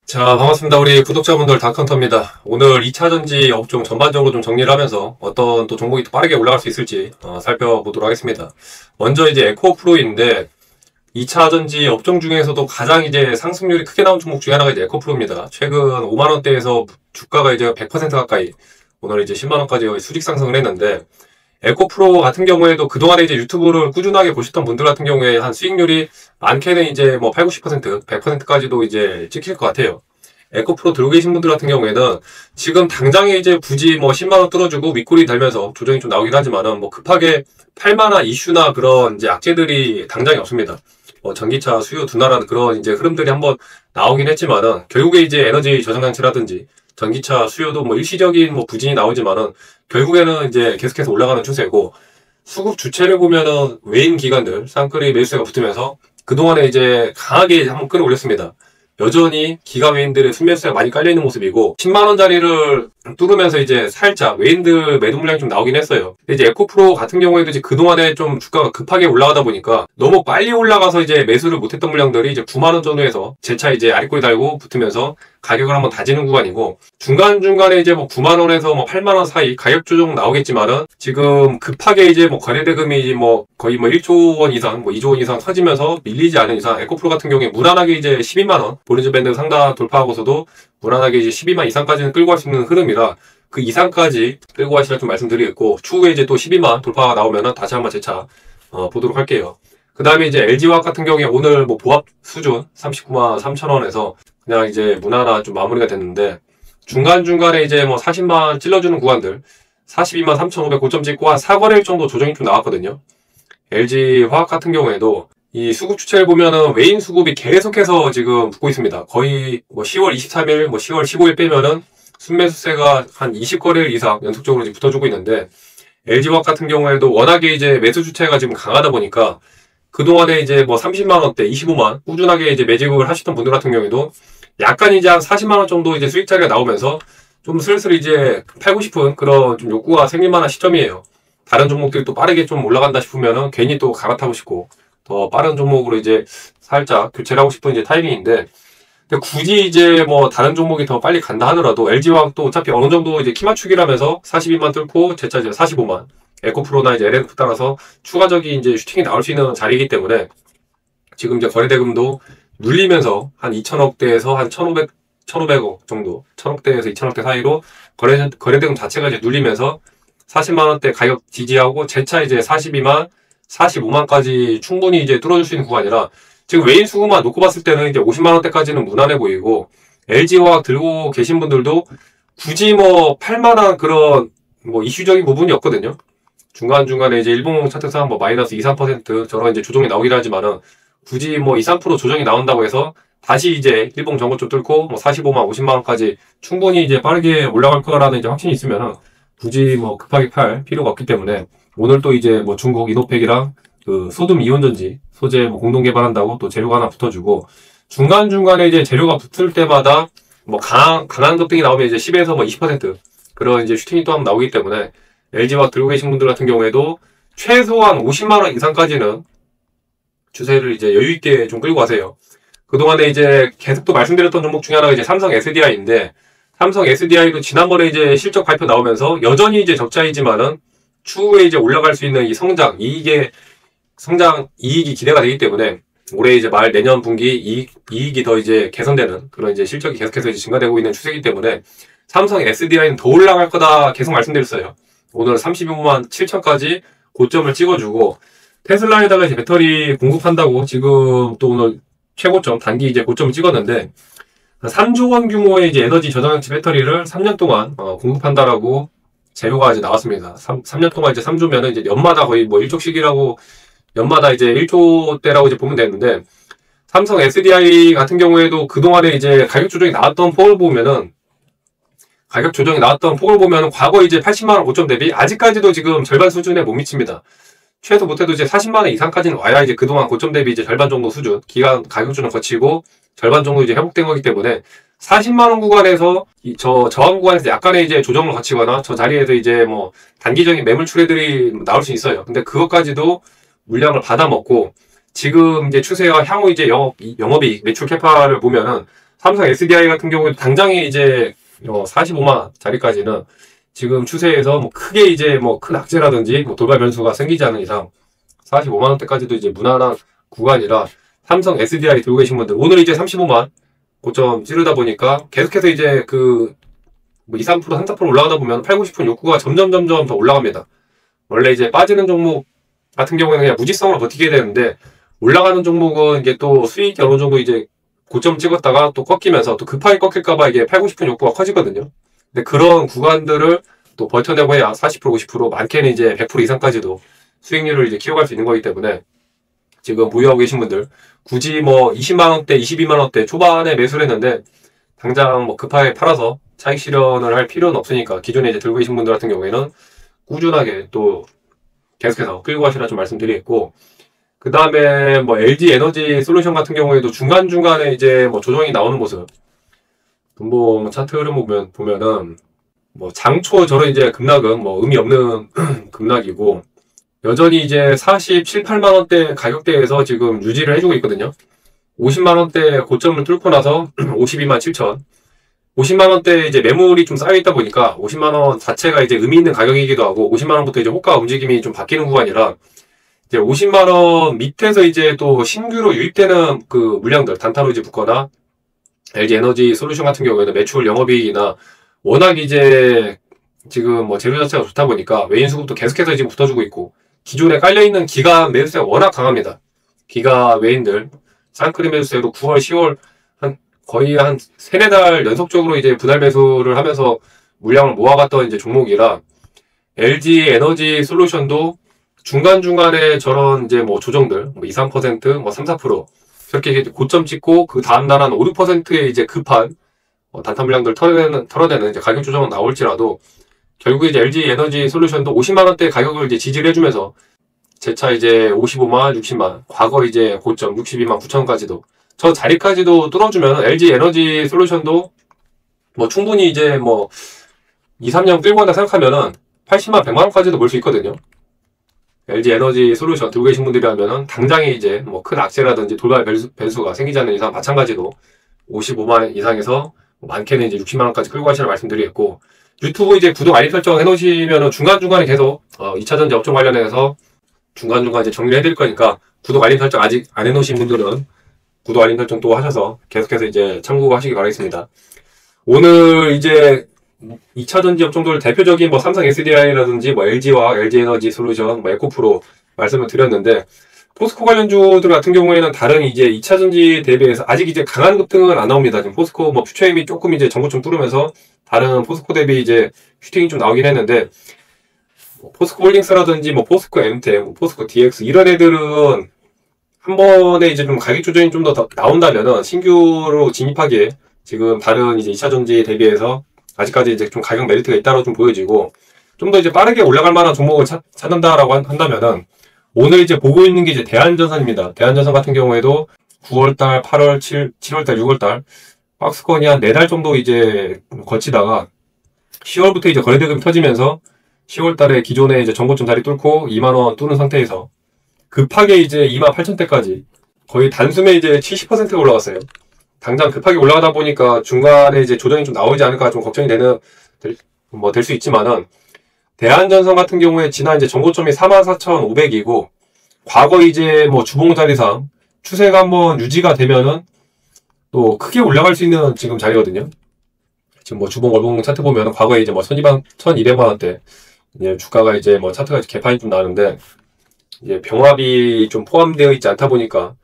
자, 반갑습니다. 우리 구독자분들 다컨터입니다. 오늘 2차전지 업종 전반적으로 좀 정리를 하면서 어떤 또 종목이 또 빠르게 올라갈 수 있을지 살펴보도록 하겠습니다. 먼저 이제 에코프로인데 2차전지 업종 중에서도 가장 이제 상승률이 크게 나온 종목 중에 하나가 이제 에코프로입니다. 최근 5만원대에서 주가가 이제 100% 가까이 오늘 이제 10만원까지 수직 상승을 했는데, 에코프로 같은 경우에도 그동안에 이제 유튜브를 꾸준하게 보셨던 분들 같은 경우에 한 수익률이 많게는 이제 뭐 8, 90%, 100%까지도 이제 찍힐 것 같아요. 에코프로 들고 계신 분들 같은 경우에는 지금 당장에 이제 굳이 뭐 10만원 뚫어주고 윗골이 달면서 조정이 좀 나오긴 하지만은 뭐 급하게 팔만한 이슈나 그런 이제 악재들이 당장에 없습니다. 전기차 수요 둔화라는 그런 이제 흐름들이 한번 나오긴 했지만은 결국에 이제 에너지 저장장치라든지 전기차 수요도 뭐 일시적인 뭐 부진이 나오지만은 결국에는 이제 계속해서 올라가는 추세고, 수급 주체를 보면은 외인 기관들 쌍끌이 매수세가 붙으면서 그동안에 이제 강하게 한번 끌어올렸습니다. 여전히 기관 외인들의 순매수세가 많이 깔려있는 모습이고, 10만원짜리를 뚫으면서 이제 살짝 외인들 매도 물량이 좀 나오긴 했어요. 근데 이제 에코프로 같은 경우에도 이제 그동안에 좀 주가가 급하게 올라가다 보니까 너무 빨리 올라가서 이제 매수를 못했던 물량들이 이제 9만원 전후에서 재차 이제 아랫골 달고 붙으면서 가격을 한번 다지는 구간이고, 중간중간에 이제 뭐 9만원에서 뭐 8만원 사이 가격 조정 나오겠지만은 지금 급하게 이제 뭐 거래대금이 뭐 거의 뭐 1조 원 이상, 뭐 2조 원 이상 터지면서 밀리지 않은 이상 에코프로 같은 경우에 무난하게 이제 12만원 볼린저 밴드 상단 돌파하고서도 무난하게 이제 12만 이상까지는 끌고 갈 수 있는 흐름이라 그 이상까지 끌고 가시라 좀 말씀드리겠고, 추후에 이제 또 12만 돌파가 나오면은 다시 한번 재차 보도록 할게요. 그 다음에 이제 LG화학 같은 경우에 오늘 뭐 보합 수준 39만 3천원에서 그냥 이제 무난한 좀 마무리가 됐는데, 중간중간에 이제 뭐 40만 찔러주는 구간들 42만 3,500 고점 찍고 한 4거래일 정도 조정이 좀 나왔거든요. LG화학 같은 경우에도 이 수급 추체를 보면은 외인 수급이 계속해서 지금 붙고 있습니다. 거의 뭐 10월 23일, 뭐 10월 15일 빼면은 순매수세가 한 20거래일 이상 연속적으로 이제 붙어주고 있는데, LG화학 같은 경우에도 워낙에 이제 매수 주체가 지금 강하다 보니까 그동안에 이제 뭐 30만원대, 25만 꾸준하게 이제 매집을 하셨던 분들 같은 경우에도 약간 이제 한 40만원 정도 이제 수익자리가 나오면서 좀 슬슬 이제 팔고 싶은 그런 좀 욕구가 생길 만한 시점이에요. 다른 종목들이 또 빠르게 좀 올라간다 싶으면은 괜히 또 갈아타고 싶고 더 빠른 종목으로 이제 살짝 교체를 하고 싶은 이제 타이밍인데, 근데 굳이 이제 뭐 다른 종목이 더 빨리 간다 하더라도 LG화학도 어차피 어느 정도 이제 키 맞추기라면서 42만 뚫고 재차 이제 45만, 에코프로나 이제 LNF 따라서 추가적인 이제 슈팅이 나올 수 있는 자리이기 때문에 지금 이제 거래대금도 눌리면서 한 2천억대에서 한 1,500억 정도, 1,000억대에서 2천억대 사이로 거래대금 자체가 이제 눌리면서 40만원대 가격 지지하고 재차 이제 42만, 45만까지 충분히 이제 뚫어줄 수 있는 구간이라 지금 외인 수급만 놓고 봤을 때는 이제 50만원대까지는 무난해 보이고, LG화학 들고 계신 분들도 굳이 뭐 팔만한 그런 뭐 이슈적인 부분이 없거든요. 중간중간에 이제 일봉 차트상 뭐 마이너스 2, 3% 저런 이제 조정이 나오긴 하지만은 굳이 뭐 2, 3% 조정이 나온다고 해서 다시 이제 일봉 전고점 뚫고 뭐 45만, 50만원까지 충분히 이제 빠르게 올라갈 거라는 이제 확신이 있으면은 굳이 뭐 급하게 팔 필요가 없기 때문에, 오늘 또 이제 뭐 중국 이노팩이랑 그 소듐 이온전지 소재 뭐 공동 개발한다고 또 재료가 하나 붙어주고, 중간중간에 이제 재료가 붙을 때마다 뭐 강한 급등이 나오면 이제 10에서 뭐 20% 그런 이제 슈팅이 또 한번 나오기 때문에 LG화학 들고 계신 분들 같은 경우에도 최소한 50만원 이상까지는 추세를 이제 여유있게 좀 끌고 가세요. 그동안에 이제 계속 또 말씀드렸던 종목 중에 하나가 이제 삼성 SDI인데, 삼성 SDI도 지난번에 이제 실적 발표 나오면서 여전히 이제 적자이지만은 추후에 이제 올라갈 수 있는 이 성장 이익이 기대가 되기 때문에 올해 이제 말 내년 분기 이익이 더 이제 개선되는 그런 이제 실적이 계속해서 이제 증가되고 있는 추세이기 때문에 삼성 SDI는 더 올라갈 거다 계속 말씀드렸어요. 오늘 35만 7천까지 고점을 찍어주고, 테슬라에다가 이제 배터리 공급한다고 지금 또 오늘 최고점 단기 이제 고점을 찍었는데, 3조 원 규모의 이제 에너지 저장장치 배터리를 3년 동안 공급한다라고 재료가 이제 나왔습니다. 3년 동안 이제 3조면은 이제 연마다 거의 뭐 1조씩이라고, 연마다 이제 1조대라고 이제 보면 되는데, 삼성 SDI 같은 경우에도 그동안에 이제 가격 조정이 나왔던 폭을 보면은 과거 이제 80만원 고점 대비 아직까지도 지금 절반 수준에 못 미칩니다. 최소 못해도 이제 40만원 이상까지는 와야 이제 그동안 고점 대비 이제 절반 정도 수준, 기간 가격 조정 거치고 절반 정도 이제 회복된 거기 때문에 40만원 구간에서 저항 구간에서 약간의 이제 조정을 거치거나 저 자리에서 이제 뭐 단기적인 매물 출회들이 나올 수 있어요. 근데 그것까지도 물량을 받아먹고 지금 이제 추세와 향후 이제 영업이익 매출 캐파를 보면은 삼성 SDI 같은 경우에 당장에 이제 45만 자리까지는 지금 추세에서 뭐 크게 이제 뭐 큰 악재라든지 뭐 돌발 변수가 생기지 않는 이상 45만 원대까지도 이제 무난한 구간이라 삼성 SDI 들고 계신 분들 오늘 이제 35만 고점 찌르다 보니까 계속해서 이제 뭐 2, 3%, 3, 4% 올라가다 보면 8, 90분 욕구가 점점 더 올라갑니다. 원래 이제 빠지는 종목 같은 경우에는 그냥 무지성으로 버티게 되는데 올라가는 종목은 이게 또 수익이 어느 정도 이제 고점 찍었다가 또 꺾이면서 또 급하게 꺾일까봐 이게 8, 90분 욕구가 커지거든요. 근데 그런 구간들을 또 버텨내고 해야 40%, 50%, 많게는 이제 100% 이상까지도 수익률을 이제 키워갈 수 있는 거기 때문에 지금 보유하고 계신 분들 굳이 뭐 20만원대, 22만원대 초반에 매수를 했는데 당장 뭐 급하게 팔아서 차익 실현을 할 필요는 없으니까 기존에 이제 들고 계신 분들 같은 경우에는 꾸준하게 또 계속해서 끌고 가시라 좀 말씀드리겠고, 그 다음에 뭐 LG 에너지 솔루션 같은 경우에도 중간중간에 이제 뭐 조정이 나오는 모습, 뭐 차트 흐름 보면은 뭐 장초 저런 이제 급락은 뭐 의미 없는 급락이고 여전히 이제 47, 8만원대 가격대에서 지금 유지를 해주고 있거든요. 50만원대 고점을 뚫고 나서 52만 7천 50만원대 이제 매물이 좀 쌓여있다 보니까 50만원 자체가 이제 의미 있는 가격이기도 하고 50만원부터 이제 호가 움직임이 좀 바뀌는 구간이라 이제 50만원 밑에서 이제 또 신규로 유입되는 그 물량들 단타로 이제 붙거나 LG 에너지 솔루션 같은 경우에는 매출 영업이익이나 워낙 이제 지금 뭐 재료 자체가 좋다 보니까 외인 수급도 계속해서 지금 붙어주고 있고 기존에 깔려있는 기가 매수세가 워낙 강합니다. 기가 외인들 쌍크림 매수세로 9월, 10월 거의 한 3, 4달 연속적으로 이제 분할 매수를 하면서 물량을 모아갔던 이제 종목이라 LG 에너지 솔루션도 중간중간에 저런 이제 뭐 조정들, 뭐 2, 3%, 뭐 3, 4% 저렇게 고점 찍고 그 다음날 한 5, 6%의 이제 급한 단타 물량들 털어내는 이제 가격 조정은 나올지라도 결국에 이제 LG 에너지 솔루션도 50만원대 가격을 이제 지지를 해주면서 재차 이제 55만, 60만, 과거 이제 고점 62만 9천까지도 저 자리까지도 뚫어주면 LG 에너지 솔루션도 뭐 충분히 이제 뭐 2, 3년 끌고 간다 생각하면은 80만, 100만원까지도 몰 수 있거든요. LG 에너지 솔루션 들고 계신 분들이라면은 당장에 이제 뭐 큰 악재라든지 돌발 변수가 생기지 않는 이상 마찬가지로 55만원 이상에서 많게는 이제 60만원까지 끌고 가시라 말씀드리겠고, 유튜브 이제 구독 알림 설정 해놓으시면은 중간중간에 계속 2차전지 업종 관련해서 중간중간 이제 정리를 해드릴 거니까 구독 알림 설정 아직 안 해놓으신 분들은 구독 알림 설정 또 하셔서 계속해서 이제 참고하시기 바라겠습니다. 오늘 이제 2차전지 업종들 대표적인 뭐 삼성 SDI라든지 뭐 LG와 LG 에너지 솔루션, 뭐 에코프로 말씀을 드렸는데 포스코 관련주들 같은 경우에는 다른 이제 2차전지 대비해서 아직 이제 강한 급등은 안 나옵니다. 지금 포스코 뭐 퓨처엠이 조금 이제 전고점 뚫으면서 다른 포스코 대비 이제 슈팅이 좀 나오긴 했는데 뭐 포스코 홀딩스라든지 뭐 포스코 MTEC, 뭐 포스코 DX 이런 애들은 한 번에 이제 좀 가격 조정이 좀 더 나온다면은 신규로 진입하기에 지금 다른 이제 2차전지 대비해서 아직까지 이제 좀 가격 메리트가 있다고 좀 보여지고 좀 더 이제 빠르게 올라갈 만한 종목을 찾는다라고 한다면은 오늘 이제 보고 있는 게 이제 대한전선입니다. 대한전선 같은 경우에도 9월달, 8월, 7월달, 6월달 박스권이 한 4달 정도 이제 거치다가 10월부터 이제 거래대금이 터지면서 10월달에 기존에 이제 전고점 자리 뚫고 2만원 뚫은 상태에서 급하게 이제 28,000대까지 거의 단숨에 이제 70%가 올라갔어요. 당장 급하게 올라가다 보니까 중간에 이제 조정이 좀 나오지 않을까 좀 걱정이 될 수 있지만은 대한전선 같은 경우에 지난 이제 전고점이 44,500이고 과거 이제 뭐 주봉 자리상 추세가 한번 유지가 되면은 또 크게 올라갈 수 있는 지금 자리거든요. 지금 뭐 주봉 월봉 차트 보면은 과거에 이제 뭐 1200만원대 이제 주가가 이제 뭐 차트가 개판이 좀 나는데 이제 병합이 좀 포함되어 있지 않다 보니까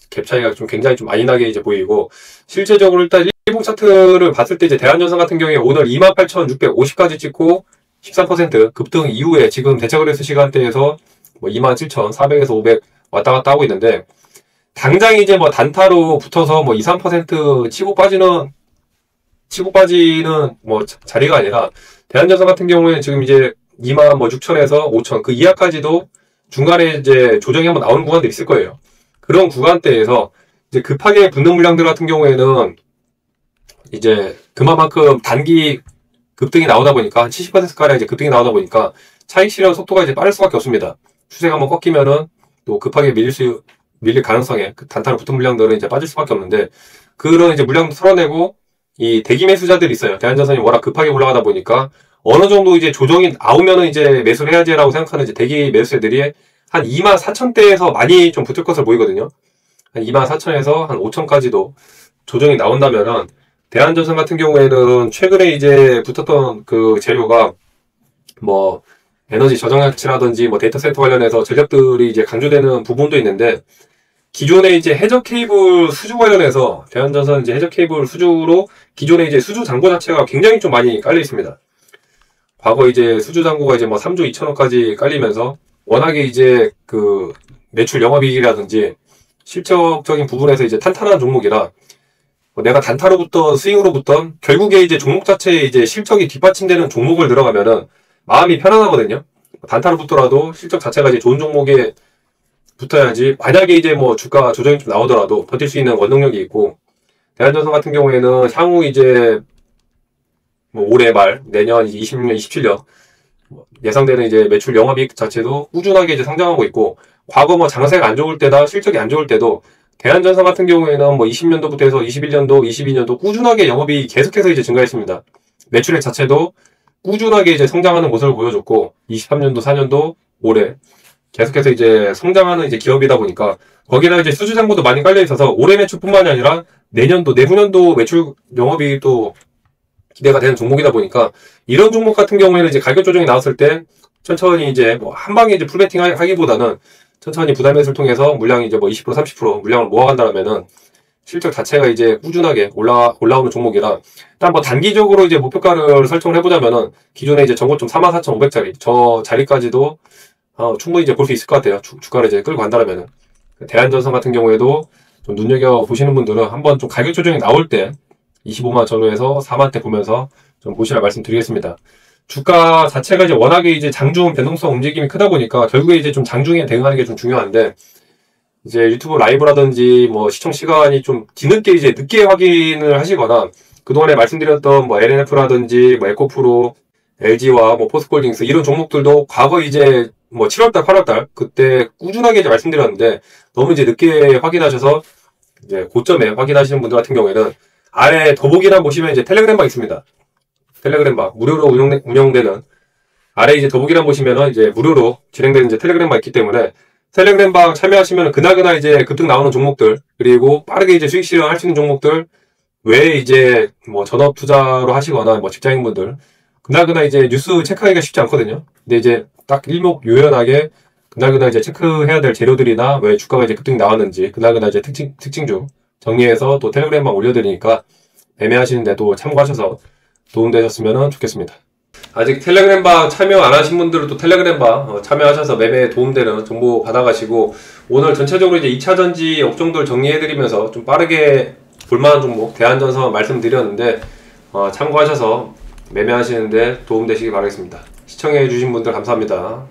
갭 차이가 좀 굉장히 좀 많이 나게 이제 보이고 실제적으로 일단 일봉 차트를 봤을 때 이제 대한전선 같은 경우에 오늘 28,650까지 찍고 13% 급등 이후에 지금 대차거래소 시간대에서 뭐 27,400에서 500 왔다 갔다 하고 있는데 당장 이제 뭐 단타로 붙어서 뭐 2, 3% 치고 빠지는 뭐 자리가 아니라 대한전선 같은 경우에 지금 이제 2만 뭐 6천에서 5천 그 이하까지도 중간에 이제 조정이 한번 나오는 구간들이 있을 거예요. 그런 구간대에서 이제 급하게 붙는 물량들 같은 경우에는 이제 그만큼 단기 급등이 나오다 보니까 한 70%가량 이제 급등이 나오다 보니까 차익 실현 속도가 이제 빠를 수밖에 없습니다. 추세가 한번 꺾이면은 또 급하게 밀릴 가능성에 그 단타로 붙은 물량들은 이제 빠질 수밖에 없는데 그런 이제 물량도 털어내고 이 대기 매수자들이 있어요. 대한전선이 워낙 급하게 올라가다 보니까 어느 정도 이제 조정이 나오면은 이제 매수를 해야지라고 생각하는 이제 대기 매수세들이 한 24,000대에서 많이 좀 붙을 것으로 보이거든요. 한 24,000에서 한 5,000까지도 조정이 나온다면은 대한전선 같은 경우에는 최근에 이제 붙었던 그 재료가 뭐 에너지 저장장치라든지 뭐 데이터 센터 관련해서 전력들이 이제 강조되는 부분도 있는데 기존에 이제 해저 케이블 수주 관련해서 대한전선 이제 해저 케이블 수주로 기존에 이제 수주 잔고 자체가 굉장히 좀 많이 깔려 있습니다. 과거 이제 수주 잔고가 이제 뭐 3조 2천억까지 깔리면서 워낙에 이제 그 매출 영업이익이라든지 실적적인 부분에서 이제 탄탄한 종목이라 내가 단타로부터 스윙으로부터 결국에 이제 종목 자체에 이제 실적이 뒷받침되는 종목을 들어가면은 마음이 편안하거든요. 단타로부터라도 실적 자체가 이제 좋은 종목에 붙어야지 만약에 이제 뭐 주가 조정이 좀 나오더라도 버틸 수 있는 원동력이 있고 대한전선 같은 경우에는 향후 이제 뭐 올해 말 내년 26년 27년 예상되는 이제 매출 영업이익 자체도 꾸준하게 이제 성장하고 있고 과거 뭐 장세가 안 좋을 때나 실적이 안 좋을 때도 대한전선 같은 경우에는 뭐 20년도부터 해서 21년도, 22년도 꾸준하게 영업이 계속해서 이제 증가했습니다. 매출액 자체도 꾸준하게 이제 성장하는 모습을 보여줬고 23년도, 4년도 올해 계속해서 이제 성장하는 이제 기업이다 보니까 거기다 이제 수주 잔고도 많이 깔려 있어서 올해 매출뿐만이 아니라 내년도, 내후년도 매출 영업이 또 기대가 되는 종목이다 보니까 이런 종목 같은 경우에는 이제 가격 조정이 나왔을 때 천천히 이제 뭐 한 방에 이제 풀베팅 하기보다는 천천히 부담 매수를 통해서 물량이 이제 뭐 20%, 30% 물량을 모아간다면은 실적 자체가 이제 꾸준하게 올라오는 종목이라 일단 뭐 단기적으로 이제 목표가를 설정을 해보자면은 기존에 이제 전고점 44,500짜리 저 자리까지도 충분히 이제 볼 수 있을 것 같아요. 주가를 이제 끌고 간다면은 대한전선 같은 경우에도 좀 눈여겨 보시는 분들은 한번 좀 가격 조정이 나올 때 25만 전후에서 4만대 보면서 좀 보시라 말씀드리겠습니다. 주가 자체가 이제 워낙에 이제 장중 변동성 움직임이 크다 보니까 결국에 이제 좀 장중에 대응하는 게 좀 중요한데 이제 유튜브 라이브라든지 뭐 시청 시간이 좀 뒤늦게 이제 늦게 확인을 하시거나 그동안에 말씀드렸던 뭐 LNF라든지 뭐 에코프로, LG와 뭐 포스코홀딩스 이런 종목들도 과거 이제 뭐 7월달, 8월달 그때 꾸준하게 이제 말씀드렸는데 너무 이제 늦게 확인하셔서 이제 고점에 확인하시는 분들 같은 경우에는 아래 더보기란 보시면 이제 텔레그램방 있습니다. 텔레그램방 무료로 운영되는 아래 이제 더보기란 보시면은 이제 무료로 진행되는 이제 텔레그램방 있기 때문에 텔레그램방 참여하시면 그나그나 이제 급등 나오는 종목들 그리고 빠르게 이제 수익 실현할 수 있는 종목들 외에 이제 뭐 전업 투자로 하시거나 뭐 직장인분들 그나그나 이제 뉴스 체크하기가 쉽지 않거든요. 근데 이제 딱 일목요연하게 그나그나 이제 체크해야 될 재료들이나 왜 주가가 이제 급등이 나왔는지 그나그나 이제 특징 중 정리해서 또 텔레그램방 올려드리니까 매매하시는데 또 참고하셔서 도움되셨으면 좋겠습니다. 아직 텔레그램방 참여 안 하신 분들은 또 텔레그램방 참여하셔서 매매에 도움되는 정보 받아가시고 오늘 전체적으로 이제 2차전지 업종들 정리해드리면서 좀 빠르게 볼만한 종목 대한전선 말씀드렸는데 참고하셔서 매매하시는데 도움되시기 바라겠습니다. 시청해주신 분들 감사합니다.